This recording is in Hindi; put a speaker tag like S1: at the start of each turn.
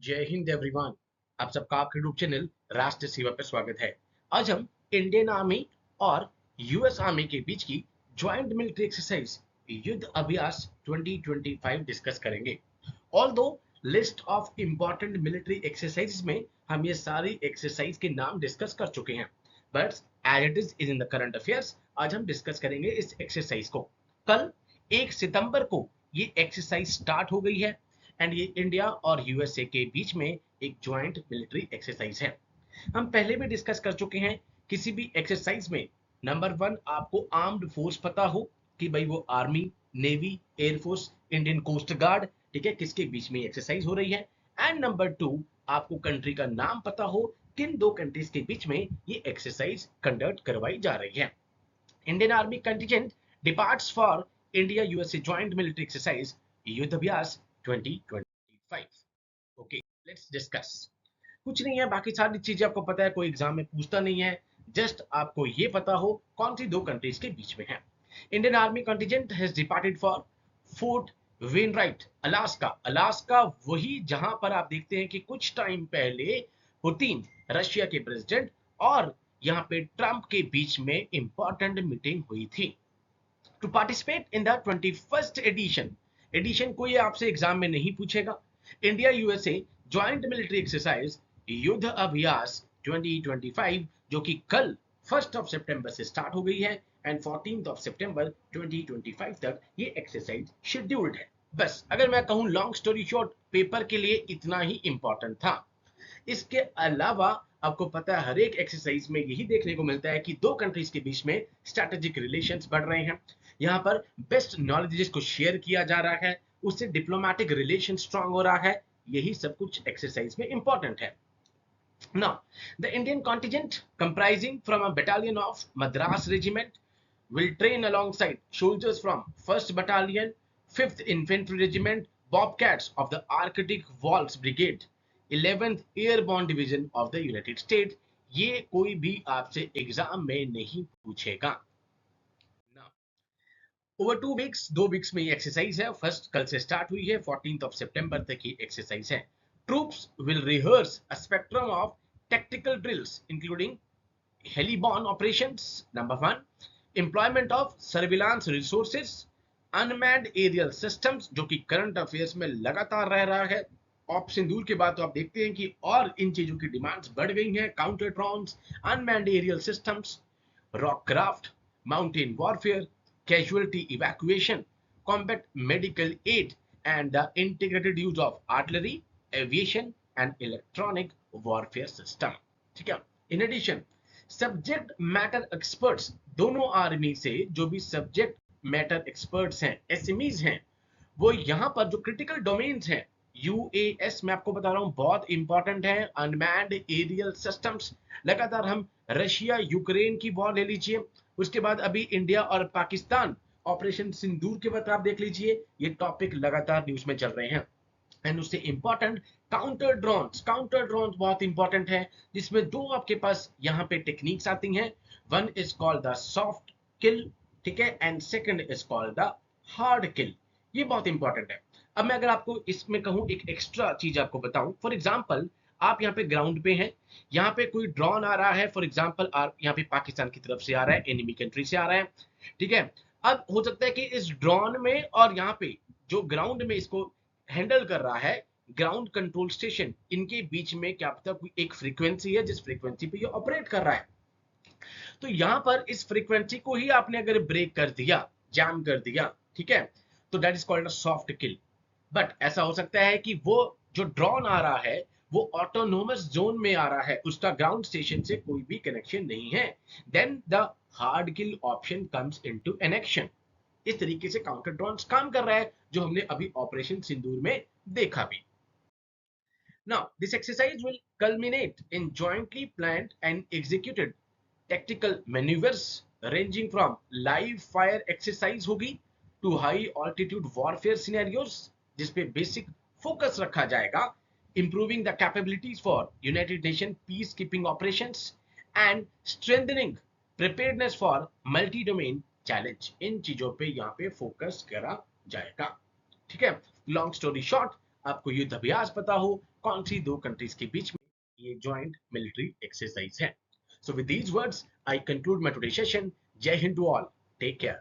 S1: जय हिंद एवरीवन। आप सबका आपके यूट्यूब चैनल राष्ट्र सेवा पर स्वागत है। आज हम इंडियन आर्मी और यूएस आर्मी के बीच की joint military exercise Yudh Abhyas 2025 discuss करेंगे। Although list of important military exercise में हम ये सारी एक्सरसाइज के नाम डिस्कस कर चुके हैं, but as it is in the current affairs आज हम डिस्कस करेंगे इस एक्सरसाइज को। कल 1 सितंबर को ये एक्सरसाइज स्टार्ट हो गई है एंड ये इंडिया और यूएसए के बीच में एक ज्वाइंट मिलिट्री एक्सरसाइज है। हम पहले भी डिस्कस कर चुके हैं, किसी भी एक्सरसाइज में नंबर वन आपको आर्म्ड फोर्स पता हो कि भाई वो army, navy, air force, Indian coast guard, ठीक है, किसके बीच में एक्सरसाइज हो रही है। एंड नंबर टू आपको कंट्री का नाम पता हो, किन दो कंट्रीज के बीच में ये एक्सरसाइज कंडक्ट करवाई जा रही है। Indian army contingent departs for India USA joint military exercise Yudh Abhyas 2025। Okay, let's discuss. कुछ नहीं है, बाकी सारी चीजें आपको पता है, कोई एग्जाम में पूछता नहीं है। जस्ट आपको ये पता हो कौन सी दो कंट्रीज के बीच में है। Indian army contingent has departed for fort Wainwright, Alaska. Alaska वही जहां पर आप देखते हैं कि कुछ टाइम पहले पुतिन, रशिया के प्रेसिडेंट, और यहाँ पे ट्रंप के बीच में इंपॉर्टेंट मीटिंग हुई थी to participate in the 21st edition को ये आपसे एग्जाम में नहीं पूछेगा। India USA joint military exercise Yudh Abhyas 2025 जो कि कल 1 सितंबर से स्टार्ट हो गई है एंड 14 सितंबर 2025 तक ये एक्सरसाइज शेड्यूल्ड है। बस अगर मैं कहूं लॉन्ग स्टोरी शॉर्ट, पेपर के लिए इतना ही इंपॉर्टेंट था। इसके अलावा आपको पता है हर एक एक्सरसाइज में यही देखने को मिलता है कि दो कंट्रीज के बीच में स्ट्रेटेजिक रिलेशंस बढ़ रहे हैं। यहाँ पर बेस्ट नॉलेज जिसको शेयर किया जा रहा है, उससे डिप्लोमेटिक रिलेशन स्ट्रांग हो रहा है। यही सब कुछ एक्सरसाइज में इंपॉर्टेंट है। Now, the Indian contingent comprising from a battalion of Madras Regiment will train alongside soldiers from 1st Battalion, 5th Infantry Regiment, Bobcats of the Arctic Waltz Brigade, 11th Airborne Division of the United States। ये कोई भी आपसे एग्जाम में नहीं पूछेगा। Now, ओवर 2 वीक्स, 2 वीक्स में ये एक्सरसाइज है। फर्स्ट कल से स्टार्ट हुई है, 14 सितंबर तक ये एक्सरसाइज है। Troops will rehearse a spectrum of tactical drills including heliborne operations, number 1, employment of surveillance resources, unmanned aerial systems जो कि करंट अफेयर्स में लगातार रह रहा है। ऑप सिंदूर के बाद तो आप देखते हैं कि और इन चीजों की डिमांड्स बढ़ गई हैं। Counter drones, unmanned aerial systems, rock craft, mountain warfare, casualty evacuation, combat medical aid, and the integrated use of artillery, aviation, and electronic warfare system। ठीक है। In addition subject matter experts, दोनों आर्मी से जो भी सब्जेक्ट मैटर एक्सपर्ट्स हैं, एसएमईज हैं, वो यहाँ पर जो क्रिटिकल डोमेन्स हैं, यूएएस मैं आपको बता रहा हूँ बहुत इंपॉर्टेंट है। अनमैन्ड एरियल सिस्टम्स, लगातार हम रशिया यूक्रेन की वॉर ले लीजिए, उसके बाद अभी इंडिया और पाकिस्तान ऑपरेशन सिंदूर के बाद आप देख लीजिए, ये टॉपिक लगातार न्यूज में चल रहे हैं। एंड उससे important counter drones, counter drones बहुत इंपॉर्टेंट है, जिसमें दो आपके पास यहाँ पे टेक्निक्स आती हैं। One is called the soft kill, ठीक है, and second is called the hard kill. ये बहुत इंपॉर्टेंट है। अब मैं अगर आपको इसमें कहूँ एक एक्स्ट्रा चीज आपको बताऊं, फॉर एग्जाम्पल आप यहाँ पे ग्राउंड पे हैं, यहाँ पे कोई ड्रोन आ रहा है, फॉर एग्जाम्पल यहाँ पे पाकिस्तान की तरफ से आ रहा है, एनिमी कंट्री से आ रहा है, ठीक है। अब हो सकता है कि इस ड्रोन में और यहाँ पे जो ग्राउंड में इसको हैंडल कर रहा है, ग्राउंड कंट्रोल स्टेशन, इनके बीच में क्या पता कोई एक फ्रीक्वेंसी है जिस फ्रीक्वेंसी पे ये ऑपरेट कर रहा है। तो यहां पर इस फ्रीक्वेंसी को ही आपने अगर ब्रेक कर दिया, जैम कर दिया, ठीक है, तो that is called a soft kill. But ऐसा हो सकता है कि वो जो ड्रोन आ रहा है वो ऑटोनोमस जोन में आ रहा है, उसका ग्राउंड स्टेशन से कोई भी कनेक्शन नहीं है, then the hard kill option comes into an action. इस तरीके से काउंटर ड्रोन्स काम कर रहा है, जो हमने अभी ऑपरेशन सिंदूर में देखा भी। Now, this exercise will culminate in jointly planned and executed tactical maneuvers ranging from live fire exercise होगी to high altitude warfare scenarios, जिसपे बेसिक फोकस रखा जाएगा improving the capabilities for United Nations peacekeeping operations and strengthening preparedness for multi-domain challenge। इन चीजों पे यहाँ पे फोकस करा जाएगा, ठीक है। लॉन्ग स्टोरी शॉर्ट, आपको युद्ध अभ्यास पता हो, कौन सी दो कंट्रीज के बीच में ये ज्वाइंट मिलिट्री एक्सरसाइज है. So with these words, I conclude my today's session. Jai Hind to all. Take care.